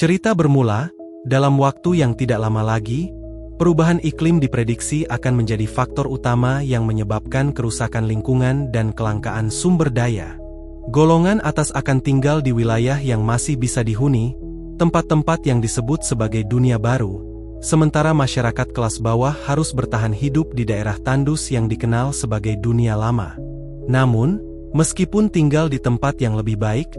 Cerita bermula, dalam waktu yang tidak lama lagi, perubahan iklim diprediksi akan menjadi faktor utama yang menyebabkan kerusakan lingkungan dan kelangkaan sumber daya. Golongan atas akan tinggal di wilayah yang masih bisa dihuni, tempat-tempat yang disebut sebagai dunia baru, sementara masyarakat kelas bawah harus bertahan hidup di daerah tandus yang dikenal sebagai dunia lama. Namun, meskipun tinggal di tempat yang lebih baik,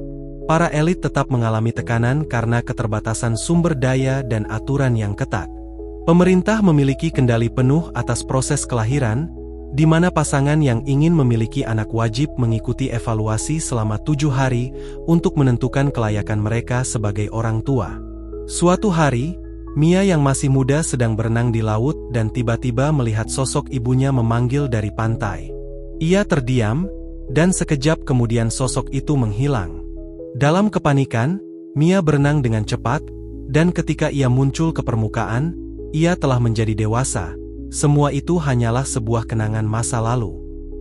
para elit tetap mengalami tekanan karena keterbatasan sumber daya dan aturan yang ketat. Pemerintah memiliki kendali penuh atas proses kelahiran, di mana pasangan yang ingin memiliki anak wajib mengikuti evaluasi selama 7 hari untuk menentukan kelayakan mereka sebagai orang tua. Suatu hari, Mia yang masih muda sedang berenang di laut dan tiba-tiba melihat sosok ibunya memanggil dari pantai. Ia terdiam, dan sekejap kemudian sosok itu menghilang. Dalam kepanikan, Mia berenang dengan cepat, dan ketika ia muncul ke permukaan, ia telah menjadi dewasa. Semua itu hanyalah sebuah kenangan masa lalu.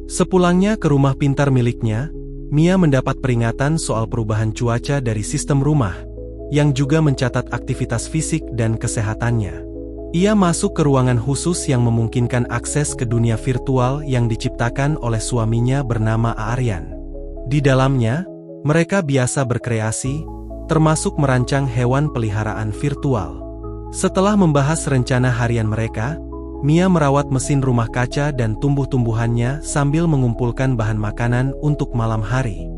Sepulangnya ke rumah pintar miliknya, Mia mendapat peringatan soal perubahan cuaca dari sistem rumah, yang juga mencatat aktivitas fisik dan kesehatannya. Ia masuk ke ruangan khusus yang memungkinkan akses ke dunia virtual yang diciptakan oleh suaminya bernama Aryan. Di dalamnya, mereka biasa berkreasi, termasuk merancang hewan peliharaan virtual. Setelah membahas rencana harian mereka, Mia merawat mesin rumah kaca dan tumbuh-tumbuhannya sambil mengumpulkan bahan makanan untuk malam hari.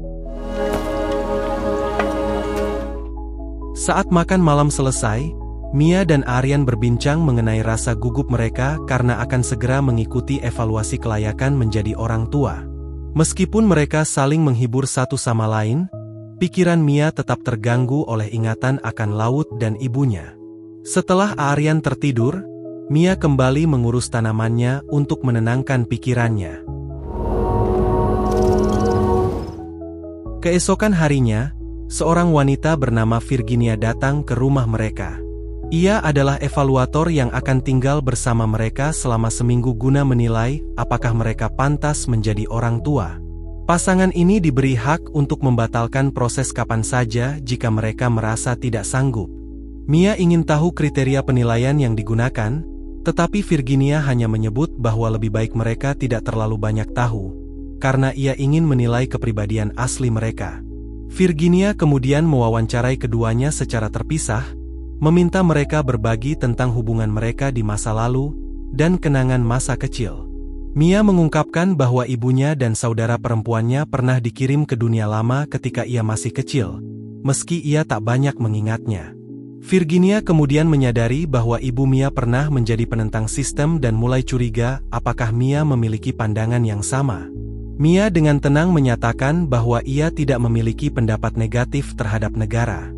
Saat makan malam selesai, Mia dan Aryan berbincang mengenai rasa gugup mereka karena akan segera mengikuti evaluasi kelayakan menjadi orang tua. Meskipun mereka saling menghibur satu sama lain, pikiran Mia tetap terganggu oleh ingatan akan laut dan ibunya. Setelah Aryan tertidur, Mia kembali mengurus tanamannya untuk menenangkan pikirannya. Keesokan harinya, seorang wanita bernama Virginia datang ke rumah mereka. Ia adalah evaluator yang akan tinggal bersama mereka selama seminggu guna menilai apakah mereka pantas menjadi orang tua. Pasangan ini diberi hak untuk membatalkan proses kapan saja jika mereka merasa tidak sanggup. Mia ingin tahu kriteria penilaian yang digunakan, tetapi Virginia hanya menyebut bahwa lebih baik mereka tidak terlalu banyak tahu, karena ia ingin menilai kepribadian asli mereka. Virginia kemudian mewawancarai keduanya secara terpisah, meminta mereka berbagi tentang hubungan mereka di masa lalu, dan kenangan masa kecil. Mia mengungkapkan bahwa ibunya dan saudara perempuannya pernah dikirim ke dunia lama ketika ia masih kecil, meski ia tak banyak mengingatnya. Virginia kemudian menyadari bahwa ibu Mia pernah menjadi penentang sistem dan mulai curiga apakah Mia memiliki pandangan yang sama. Mia dengan tenang menyatakan bahwa ia tidak memiliki pendapat negatif terhadap negara.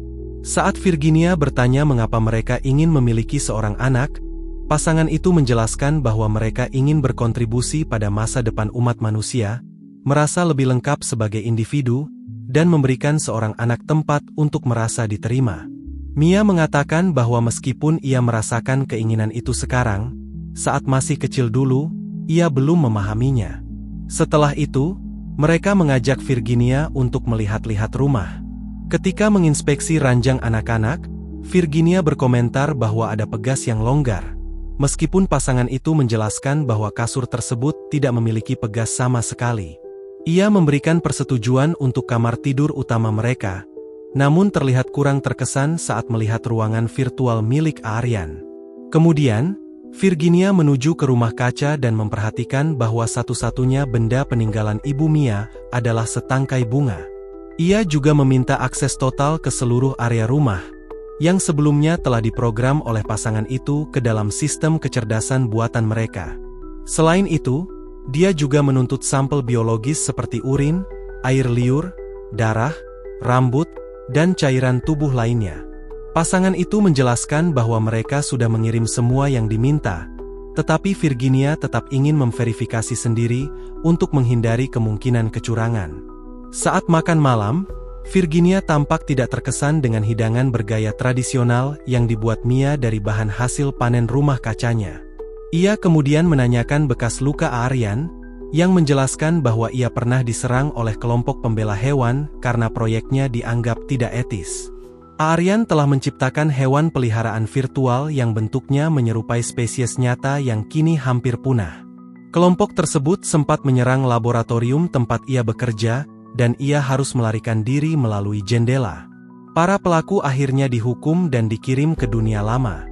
Saat Virginia bertanya mengapa mereka ingin memiliki seorang anak, pasangan itu menjelaskan bahwa mereka ingin berkontribusi pada masa depan umat manusia, merasa lebih lengkap sebagai individu, dan memberikan seorang anak tempat untuk merasa diterima. Mia mengatakan bahwa meskipun ia merasakan keinginan itu sekarang, saat masih kecil dulu, ia belum memahaminya. Setelah itu, mereka mengajak Virginia untuk melihat-lihat rumah. Ketika menginspeksi ranjang anak-anak, Virginia berkomentar bahwa ada pegas yang longgar, meskipun pasangan itu menjelaskan bahwa kasur tersebut tidak memiliki pegas sama sekali. Ia memberikan persetujuan untuk kamar tidur utama mereka, namun terlihat kurang terkesan saat melihat ruangan virtual milik Aryan. Kemudian, Virginia menuju ke rumah kaca dan memperhatikan bahwa satu-satunya benda peninggalan ibu Mia adalah setangkai bunga. Ia juga meminta akses total ke seluruh area rumah, yang sebelumnya telah diprogram oleh pasangan itu ke dalam sistem kecerdasan buatan mereka. Selain itu, dia juga menuntut sampel biologis seperti urin, air liur, darah, rambut, dan cairan tubuh lainnya. Pasangan itu menjelaskan bahwa mereka sudah mengirim semua yang diminta, tetapi Virginia tetap ingin memverifikasi sendiri untuk menghindari kemungkinan kecurangan. Saat makan malam, Virginia tampak tidak terkesan dengan hidangan bergaya tradisional yang dibuat Mia dari bahan hasil panen rumah kacanya. Ia kemudian menanyakan bekas luka Aryan, yang menjelaskan bahwa ia pernah diserang oleh kelompok pembela hewan karena proyeknya dianggap tidak etis. Aaryan telah menciptakan hewan peliharaan virtual yang bentuknya menyerupai spesies nyata yang kini hampir punah. Kelompok tersebut sempat menyerang laboratorium tempat ia bekerja, dan ia harus melarikan diri melalui jendela. Para pelaku akhirnya dihukum dan dikirim ke dunia lama.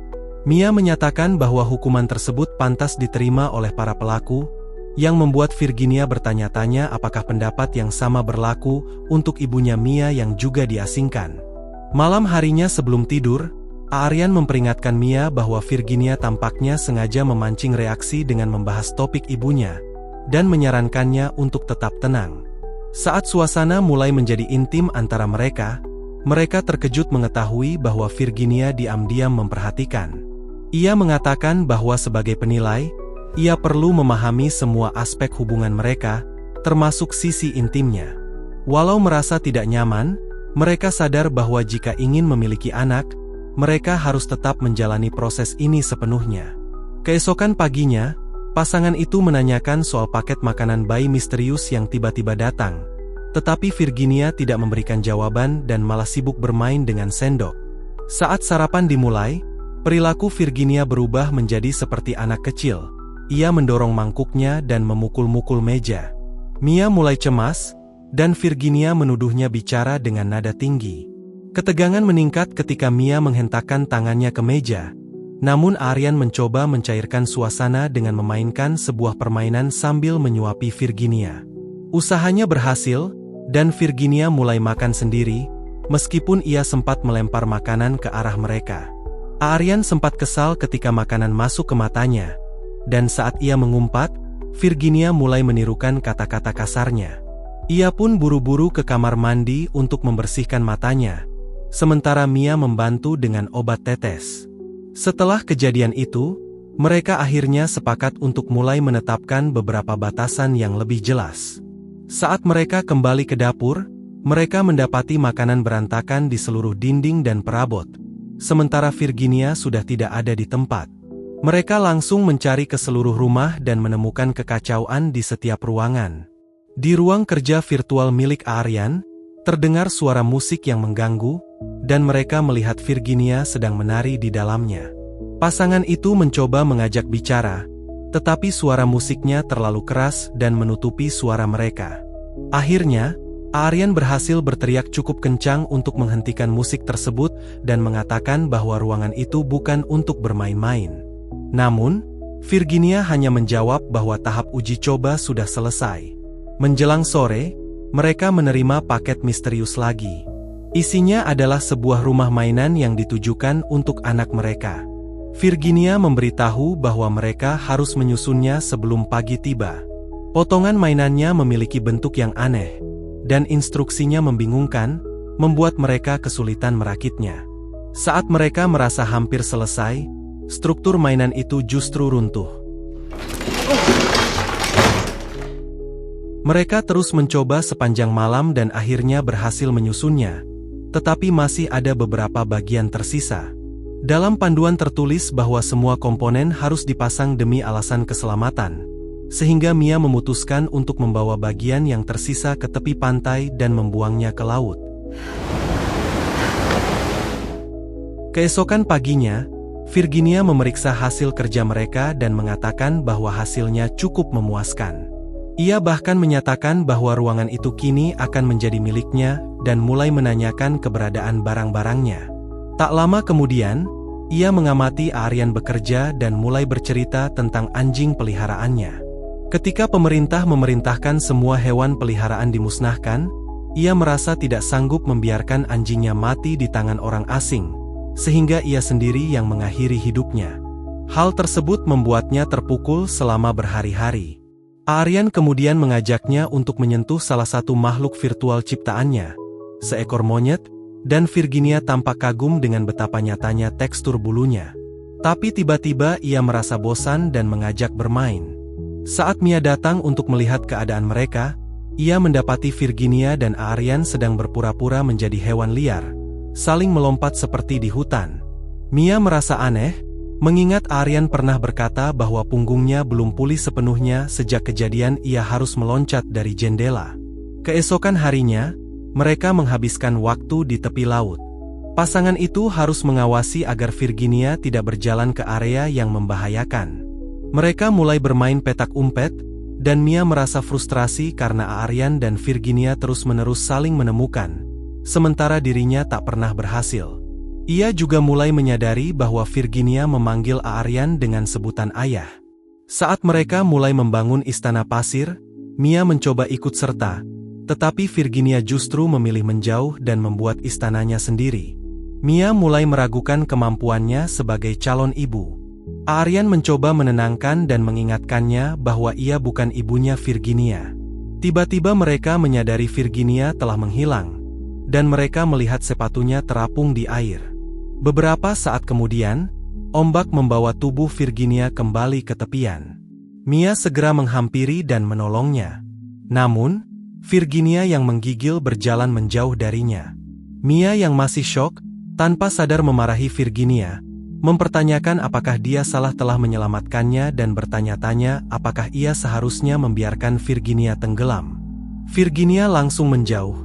Mia menyatakan bahwa hukuman tersebut pantas diterima oleh para pelaku, yang membuat Virginia bertanya-tanya apakah pendapat yang sama berlaku untuk ibunya Mia yang juga diasingkan. Malam harinya sebelum tidur, Aaryan memperingatkan Mia bahwa Virginia tampaknya sengaja memancing reaksi dengan membahas topik ibunya, dan menyarankannya untuk tetap tenang. Saat suasana mulai menjadi intim antara mereka terkejut mengetahui bahwa Virginia diam-diam memperhatikan. Ia mengatakan bahwa sebagai penilai, ia perlu memahami semua aspek hubungan mereka, termasuk sisi intimnya. Walau merasa tidak nyaman, mereka sadar bahwa jika ingin memiliki anak, mereka harus tetap menjalani proses ini sepenuhnya. Keesokan paginya, pasangan itu menanyakan soal paket makanan bayi misterius yang tiba-tiba datang. Tetapi Virginia tidak memberikan jawaban dan malah sibuk bermain dengan sendok. Saat sarapan dimulai, perilaku Virginia berubah menjadi seperti anak kecil. Ia mendorong mangkuknya dan memukul-mukul meja. Mia mulai cemas, dan Virginia menuduhnya bicara dengan nada tinggi. Ketegangan meningkat ketika Mia menghentakkan tangannya ke meja. Namun Aaryan mencoba mencairkan suasana dengan memainkan sebuah permainan sambil menyuapi Virginia. Usahanya berhasil, dan Virginia mulai makan sendiri, meskipun ia sempat melempar makanan ke arah mereka. Aaryan sempat kesal ketika makanan masuk ke matanya, dan saat ia mengumpat, Virginia mulai menirukan kata-kata kasarnya. Ia pun buru-buru ke kamar mandi untuk membersihkan matanya, sementara Mia membantu dengan obat tetes. Setelah kejadian itu, mereka akhirnya sepakat untuk mulai menetapkan beberapa batasan yang lebih jelas. Saat mereka kembali ke dapur, mereka mendapati makanan berantakan di seluruh dinding dan perabot, sementara Virginia sudah tidak ada di tempat. Mereka langsung mencari ke seluruh rumah dan menemukan kekacauan di setiap ruangan. Di ruang kerja virtual milik Aaryan, terdengar suara musik yang mengganggu, dan mereka melihat Virginia sedang menari di dalamnya. Pasangan itu mencoba mengajak bicara, tetapi suara musiknya terlalu keras dan menutupi suara mereka. Akhirnya, Aaryan berhasil berteriak cukup kencang untuk menghentikan musik tersebut dan mengatakan bahwa ruangan itu bukan untuk bermain-main. Namun, Virginia hanya menjawab bahwa tahap uji coba sudah selesai. Menjelang sore, mereka menerima paket misterius lagi. Isinya adalah sebuah rumah mainan yang ditujukan untuk anak mereka. Virginia memberitahu bahwa mereka harus menyusunnya sebelum pagi tiba. Potongan mainannya memiliki bentuk yang aneh, dan instruksinya membingungkan, membuat mereka kesulitan merakitnya. Saat mereka merasa hampir selesai, struktur mainan itu justru runtuh. Mereka terus mencoba sepanjang malam dan akhirnya berhasil menyusunnya, tetapi masih ada beberapa bagian tersisa. Dalam panduan tertulis bahwa semua komponen harus dipasang demi alasan keselamatan, sehingga Mia memutuskan untuk membawa bagian yang tersisa ke tepi pantai dan membuangnya ke laut. Keesokan paginya, Virginia memeriksa hasil kerja mereka dan mengatakan bahwa hasilnya cukup memuaskan. Ia bahkan menyatakan bahwa ruangan itu kini akan menjadi miliknya dan mulai menanyakan keberadaan barang-barangnya. Tak lama kemudian, ia mengamati Aaryan bekerja dan mulai bercerita tentang anjing peliharaannya. Ketika pemerintah memerintahkan semua hewan peliharaan dimusnahkan, ia merasa tidak sanggup membiarkan anjingnya mati di tangan orang asing, sehingga ia sendiri yang mengakhiri hidupnya. Hal tersebut membuatnya terpukul selama berhari-hari. Aaryan kemudian mengajaknya untuk menyentuh salah satu makhluk virtual ciptaannya, seekor monyet, dan Virginia tampak kagum dengan betapa nyatanya tekstur bulunya. Tapi tiba-tiba ia merasa bosan dan mengajak bermain. Saat Mia datang untuk melihat keadaan mereka, ia mendapati Virginia dan Aaryan sedang berpura-pura menjadi hewan liar, saling melompat seperti di hutan. Mia merasa aneh, mengingat Aaryan pernah berkata bahwa punggungnya belum pulih sepenuhnya sejak kejadian ia harus meloncat dari jendela. Keesokan harinya, mereka menghabiskan waktu di tepi laut. Pasangan itu harus mengawasi agar Virginia tidak berjalan ke area yang membahayakan. Mereka mulai bermain petak umpet, dan Mia merasa frustrasi karena Aryan dan Virginia terus-menerus saling menemukan, sementara dirinya tak pernah berhasil. Ia juga mulai menyadari bahwa Virginia memanggil Aryan dengan sebutan ayah. Saat mereka mulai membangun istana pasir, Mia mencoba ikut serta, tetapi Virginia justru memilih menjauh dan membuat istananya sendiri. Mia mulai meragukan kemampuannya sebagai calon ibu. Aryan mencoba menenangkan dan mengingatkannya bahwa ia bukan ibunya Virginia. Tiba-tiba mereka menyadari Virginia telah menghilang, dan mereka melihat sepatunya terapung di air. Beberapa saat kemudian, ombak membawa tubuh Virginia kembali ke tepian. Mia segera menghampiri dan menolongnya. Namun, Virginia yang menggigil berjalan menjauh darinya. Mia yang masih syok, tanpa sadar memarahi Virginia, mempertanyakan apakah dia salah telah menyelamatkannya dan bertanya-tanya apakah ia seharusnya membiarkan Virginia tenggelam. Virginia langsung menjauh,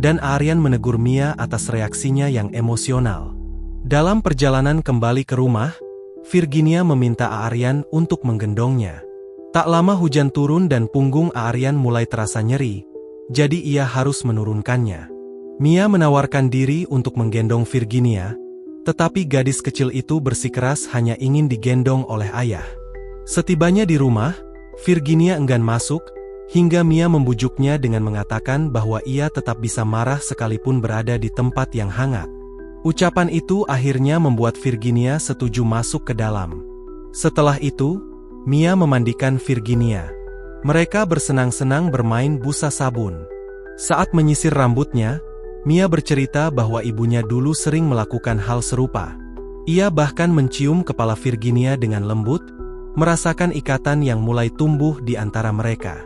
dan Aryan menegur Mia atas reaksinya yang emosional. Dalam perjalanan kembali ke rumah, Virginia meminta Aryan untuk menggendongnya. Tak lama hujan turun dan punggung Aryan mulai terasa nyeri, jadi ia harus menurunkannya. Mia menawarkan diri untuk menggendong Virginia, tetapi gadis kecil itu bersikeras hanya ingin digendong oleh ayah. Setibanya di rumah, Virginia enggan masuk, hingga Mia membujuknya dengan mengatakan bahwa ia tetap bisa marah sekalipun berada di tempat yang hangat. Ucapan itu akhirnya membuat Virginia setuju masuk ke dalam. Setelah itu, Mia memandikan Virginia. Mereka bersenang-senang bermain busa sabun. Saat menyisir rambutnya, Mia bercerita bahwa ibunya dulu sering melakukan hal serupa. Ia bahkan mencium kepala Virginia dengan lembut, merasakan ikatan yang mulai tumbuh di antara mereka.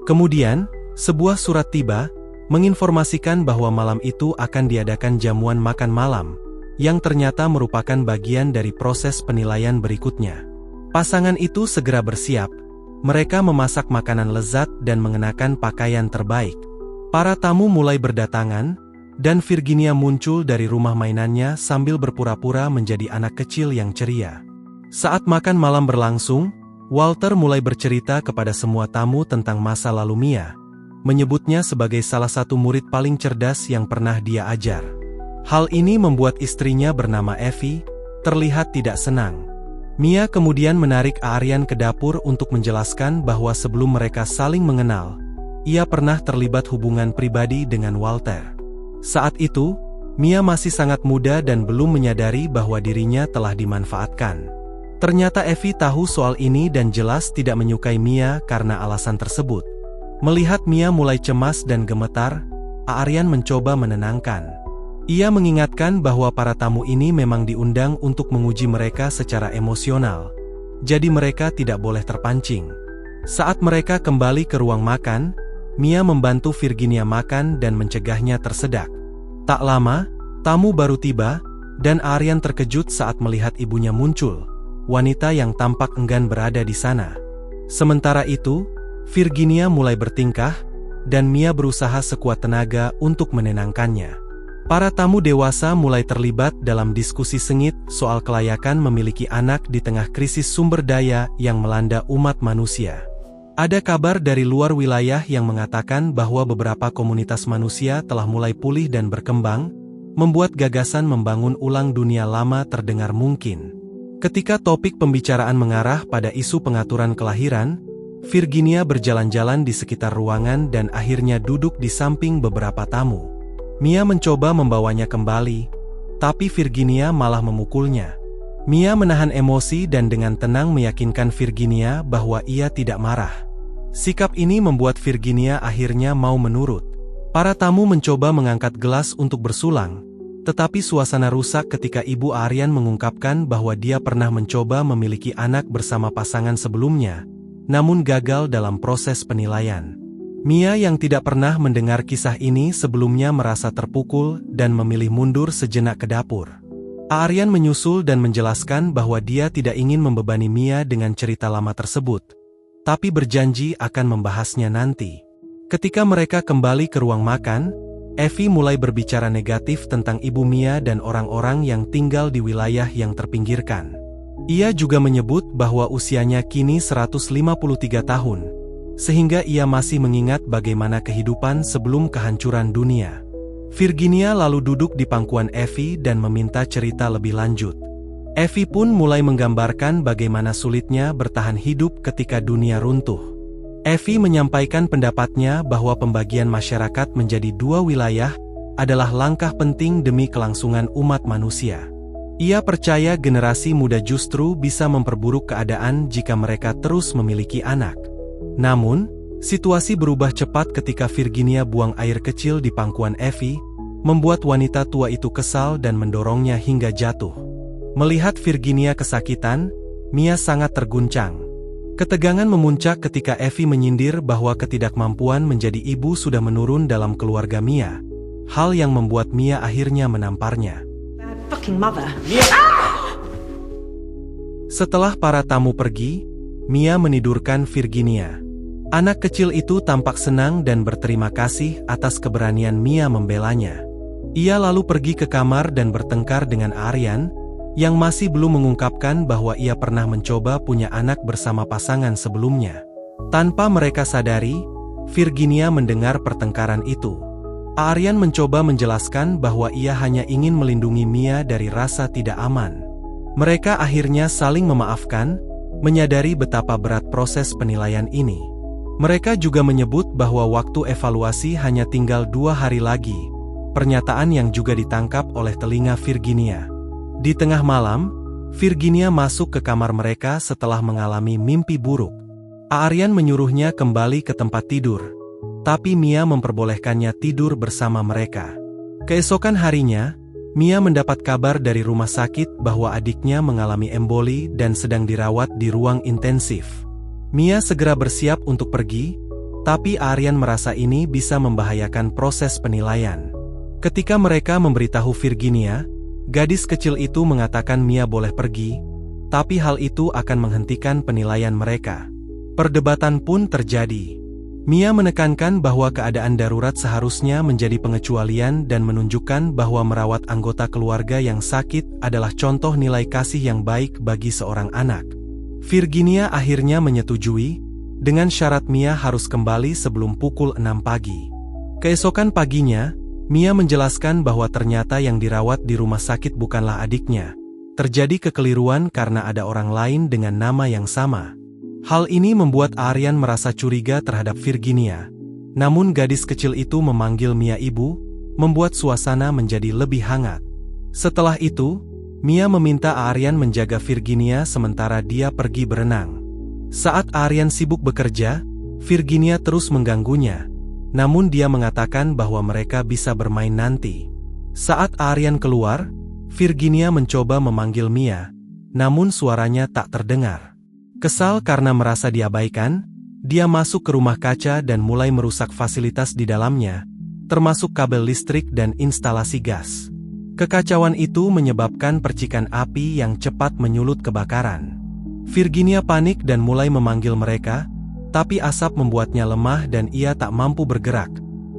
Kemudian, sebuah surat tiba, menginformasikan bahwa malam itu akan diadakan jamuan makan malam, yang ternyata merupakan bagian dari proses penilaian berikutnya. Pasangan itu segera bersiap, mereka memasak makanan lezat dan mengenakan pakaian terbaik. Para tamu mulai berdatangan, dan Virginia muncul dari rumah mainannya sambil berpura-pura menjadi anak kecil yang ceria. Saat makan malam berlangsung, Walter mulai bercerita kepada semua tamu tentang masa lalu Mia, menyebutnya sebagai salah satu murid paling cerdas yang pernah dia ajar. Hal ini membuat istrinya bernama Evie terlihat tidak senang. Mia kemudian menarik Aryan ke dapur untuk menjelaskan bahwa sebelum mereka saling mengenal, ia pernah terlibat hubungan pribadi dengan Walter. Saat itu, Mia masih sangat muda dan belum menyadari bahwa dirinya telah dimanfaatkan. Ternyata Evie tahu soal ini dan jelas tidak menyukai Mia karena alasan tersebut. Melihat Mia mulai cemas dan gemetar, Aryan mencoba menenangkan. Ia mengingatkan bahwa para tamu ini memang diundang untuk menguji mereka secara emosional, jadi mereka tidak boleh terpancing. Saat mereka kembali ke ruang makan, Mia membantu Virginia makan dan mencegahnya tersedak. Tak lama, tamu baru tiba, dan Aryan terkejut saat melihat ibunya muncul, wanita yang tampak enggan berada di sana. Sementara itu, Virginia mulai bertingkah, dan Mia berusaha sekuat tenaga untuk menenangkannya. Para tamu dewasa mulai terlibat dalam diskusi sengit soal kelayakan memiliki anak di tengah krisis sumber daya yang melanda umat manusia. Ada kabar dari luar wilayah yang mengatakan bahwa beberapa komunitas manusia telah mulai pulih dan berkembang, membuat gagasan membangun ulang dunia lama terdengar mungkin. Ketika topik pembicaraan mengarah pada isu pengaturan kelahiran, Virginia berjalan-jalan di sekitar ruangan dan akhirnya duduk di samping beberapa tamu. Mia mencoba membawanya kembali, tapi Virginia malah memukulnya. Mia menahan emosi dan dengan tenang meyakinkan Virginia bahwa ia tidak marah. Sikap ini membuat Virginia akhirnya mau menurut. Para tamu mencoba mengangkat gelas untuk bersulang, tetapi suasana rusak ketika Ibu Aryan mengungkapkan bahwa dia pernah mencoba memiliki anak bersama pasangan sebelumnya, namun gagal dalam proses penilaian. Mia yang tidak pernah mendengar kisah ini sebelumnya merasa terpukul dan memilih mundur sejenak ke dapur. Aryan menyusul dan menjelaskan bahwa dia tidak ingin membebani Mia dengan cerita lama tersebut, tapi berjanji akan membahasnya nanti. Ketika mereka kembali ke ruang makan, Evie mulai berbicara negatif tentang ibu Mia dan orang-orang yang tinggal di wilayah yang terpinggirkan. Ia juga menyebut bahwa usianya kini 153 tahun, sehingga ia masih mengingat bagaimana kehidupan sebelum kehancuran dunia. Virginia lalu duduk di pangkuan Evie dan meminta cerita lebih lanjut. Evie pun mulai menggambarkan bagaimana sulitnya bertahan hidup ketika dunia runtuh. Evie menyampaikan pendapatnya bahwa pembagian masyarakat menjadi 2 wilayah adalah langkah penting demi kelangsungan umat manusia. Ia percaya generasi muda justru bisa memperburuk keadaan jika mereka terus memiliki anak. Namun, situasi berubah cepat ketika Virginia buang air kecil di pangkuan Evie, membuat wanita tua itu kesal dan mendorongnya hingga jatuh. Melihat Virginia kesakitan, Mia sangat terguncang. Ketegangan memuncak ketika Evie menyindir bahwa ketidakmampuan menjadi ibu sudah menurun dalam keluarga Mia, hal yang membuat Mia akhirnya menamparnya. Setelah para tamu pergi, Mia menidurkan Virginia. Anak kecil itu tampak senang dan berterima kasih atas keberanian Mia membelanya. Ia lalu pergi ke kamar dan bertengkar dengan Aryan, yang masih belum mengungkapkan bahwa ia pernah mencoba punya anak bersama pasangan sebelumnya. Tanpa mereka sadari, Virginia mendengar pertengkaran itu. Aryan mencoba menjelaskan bahwa ia hanya ingin melindungi Mia dari rasa tidak aman. Mereka akhirnya saling memaafkan, menyadari betapa berat proses penilaian ini. Mereka juga menyebut bahwa waktu evaluasi hanya tinggal 2 hari lagi, pernyataan yang juga ditangkap oleh telinga Virginia. Di tengah malam, Virginia masuk ke kamar mereka setelah mengalami mimpi buruk. Aryan menyuruhnya kembali ke tempat tidur, tapi Mia memperbolehkannya tidur bersama mereka. Keesokan harinya, Mia mendapat kabar dari rumah sakit bahwa adiknya mengalami emboli dan sedang dirawat di ruang intensif. Mia segera bersiap untuk pergi, tapi Aryan merasa ini bisa membahayakan proses penilaian. Ketika mereka memberitahu Virginia, gadis kecil itu mengatakan Mia boleh pergi, tapi hal itu akan menghentikan penilaian mereka. Perdebatan pun terjadi. Mia menekankan bahwa keadaan darurat seharusnya menjadi pengecualian dan menunjukkan bahwa merawat anggota keluarga yang sakit adalah contoh nilai kasih yang baik bagi seorang anak. Virginia akhirnya menyetujui, dengan syarat Mia harus kembali sebelum pukul 6 pagi. Keesokan paginya, Mia menjelaskan bahwa ternyata yang dirawat di rumah sakit bukanlah adiknya. Terjadi kekeliruan karena ada orang lain dengan nama yang sama. Hal ini membuat Aryan merasa curiga terhadap Virginia. Namun gadis kecil itu memanggil Mia ibu, membuat suasana menjadi lebih hangat. Setelah itu, Mia meminta Aryan menjaga Virginia sementara dia pergi berenang. Saat Aryan sibuk bekerja, Virginia terus mengganggunya. Namun dia mengatakan bahwa mereka bisa bermain nanti. Saat Aryan keluar, Virginia mencoba memanggil Mia, namun suaranya tak terdengar. Kesal karena merasa diabaikan, dia masuk ke rumah kaca dan mulai merusak fasilitas di dalamnya, termasuk kabel listrik dan instalasi gas. Kekacauan itu menyebabkan percikan api yang cepat menyulut kebakaran. Virginia panik dan mulai memanggil mereka, tapi asap membuatnya lemah dan ia tak mampu bergerak.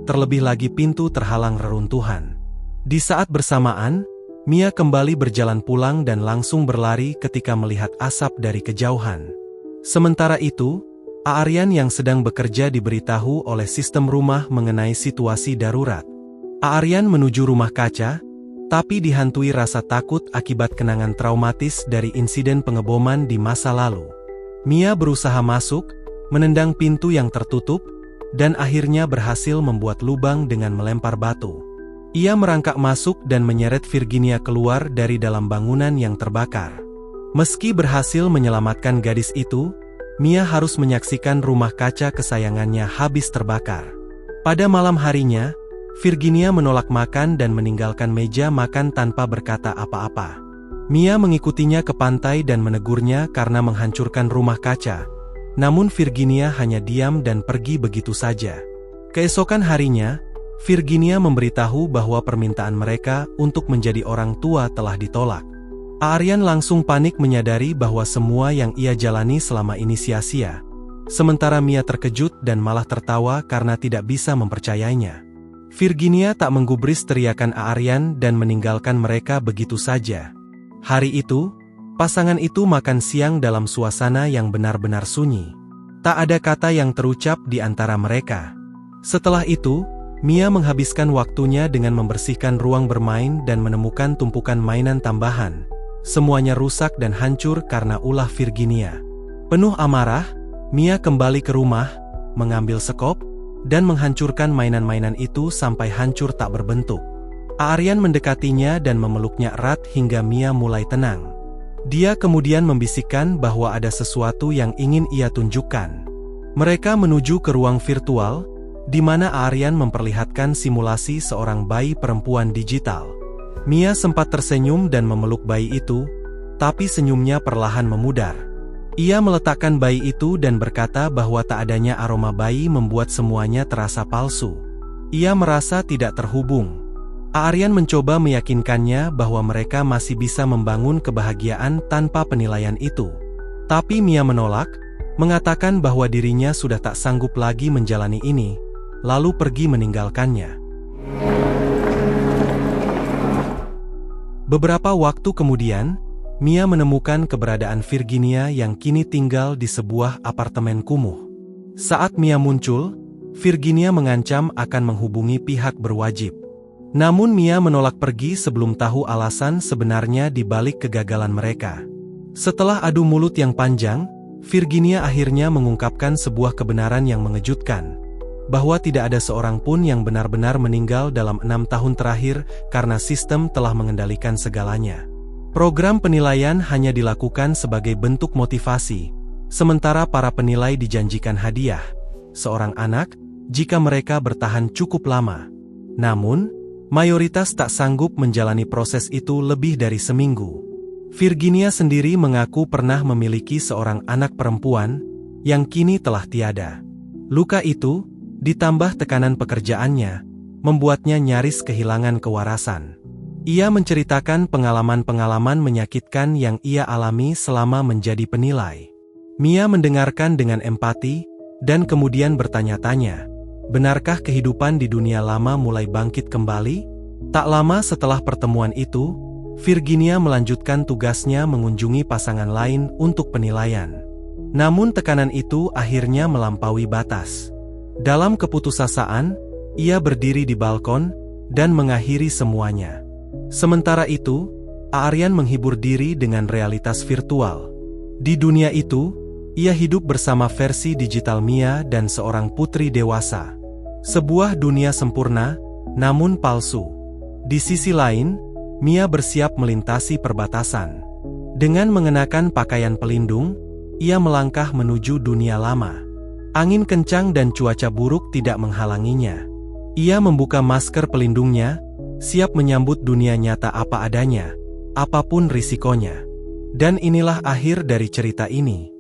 Terlebih lagi pintu terhalang reruntuhan. Di saat bersamaan, Mia kembali berjalan pulang dan langsung berlari ketika melihat asap dari kejauhan. Sementara itu, Aryan yang sedang bekerja diberitahu oleh sistem rumah mengenai situasi darurat. Aryan menuju rumah kaca, tapi dihantui rasa takut akibat kenangan traumatis dari insiden pengeboman di masa lalu. Mia berusaha masuk, menendang pintu yang tertutup, dan akhirnya berhasil membuat lubang dengan melempar batu. Ia merangkak masuk dan menyeret Virginia keluar dari dalam bangunan yang terbakar. Meski berhasil menyelamatkan gadis itu, Mia harus menyaksikan rumah kaca kesayangannya habis terbakar. Pada malam harinya, Virginia menolak makan dan meninggalkan meja makan tanpa berkata apa-apa. Mia mengikutinya ke pantai dan menegurnya karena menghancurkan rumah kaca. Namun Virginia hanya diam dan pergi begitu saja. Keesokan harinya, Virginia memberitahu bahwa permintaan mereka untuk menjadi orang tua telah ditolak. Aryan langsung panik menyadari bahwa semua yang ia jalani selama ini sia-sia. Sementara Mia terkejut dan malah tertawa karena tidak bisa mempercayainya. Virginia tak menggubris teriakan Aaryan dan meninggalkan mereka begitu saja. Hari itu, pasangan itu makan siang dalam suasana yang benar-benar sunyi. Tak ada kata yang terucap di antara mereka. Setelah itu, Mia menghabiskan waktunya dengan membersihkan ruang bermain dan menemukan tumpukan mainan tambahan. Semuanya rusak dan hancur karena ulah Virginia. Penuh amarah, Mia kembali ke rumah, mengambil sekop, dan menghancurkan mainan-mainan itu sampai hancur tak berbentuk. Aaryan mendekatinya dan memeluknya erat hingga Mia mulai tenang. Dia kemudian membisikkan bahwa ada sesuatu yang ingin ia tunjukkan. Mereka menuju ke ruang virtual, di mana Aaryan memperlihatkan simulasi seorang bayi perempuan digital. Mia sempat tersenyum dan memeluk bayi itu, tapi senyumnya perlahan memudar. Ia meletakkan bayi itu dan berkata bahwa tak adanya aroma bayi membuat semuanya terasa palsu. Ia merasa tidak terhubung. Aaryan mencoba meyakinkannya bahwa mereka masih bisa membangun kebahagiaan tanpa penilaian itu. Tapi Mia menolak, mengatakan bahwa dirinya sudah tak sanggup lagi menjalani ini, lalu pergi meninggalkannya. Beberapa waktu kemudian, Mia menemukan keberadaan Virginia yang kini tinggal di sebuah apartemen kumuh. Saat Mia muncul, Virginia mengancam akan menghubungi pihak berwajib. Namun Mia menolak pergi sebelum tahu alasan sebenarnya di balik kegagalan mereka. Setelah adu mulut yang panjang, Virginia akhirnya mengungkapkan sebuah kebenaran yang mengejutkan, bahwa tidak ada seorang pun yang benar-benar meninggal dalam 6 tahun terakhir karena sistem telah mengendalikan segalanya. Program penilaian hanya dilakukan sebagai bentuk motivasi, sementara para penilai dijanjikan hadiah, seorang anak, jika mereka bertahan cukup lama. Namun, mayoritas tak sanggup menjalani proses itu lebih dari seminggu. Virginia sendiri mengaku pernah memiliki seorang anak perempuan, yang kini telah tiada. Luka itu, ditambah tekanan pekerjaannya, membuatnya nyaris kehilangan kewarasan. Ia menceritakan pengalaman-pengalaman menyakitkan yang ia alami selama menjadi penilai. Mia mendengarkan dengan empati, dan kemudian bertanya-tanya, benarkah kehidupan di dunia lama mulai bangkit kembali? Tak lama setelah pertemuan itu, Virginia melanjutkan tugasnya mengunjungi pasangan lain untuk penilaian. Namun tekanan itu akhirnya melampaui batas. Dalam keputusasaan, ia berdiri di balkon, dan mengakhiri semuanya. Sementara itu, Aaryan menghibur diri dengan realitas virtual. Di dunia itu, ia hidup bersama versi digital Mia dan seorang putri dewasa. Sebuah dunia sempurna, namun palsu. Di sisi lain, Mia bersiap melintasi perbatasan. Dengan mengenakan pakaian pelindung, ia melangkah menuju dunia lama. Angin kencang dan cuaca buruk tidak menghalanginya. Ia membuka masker pelindungnya, siap menyambut dunia nyata apa adanya, apapun risikonya. Dan inilah akhir dari cerita ini.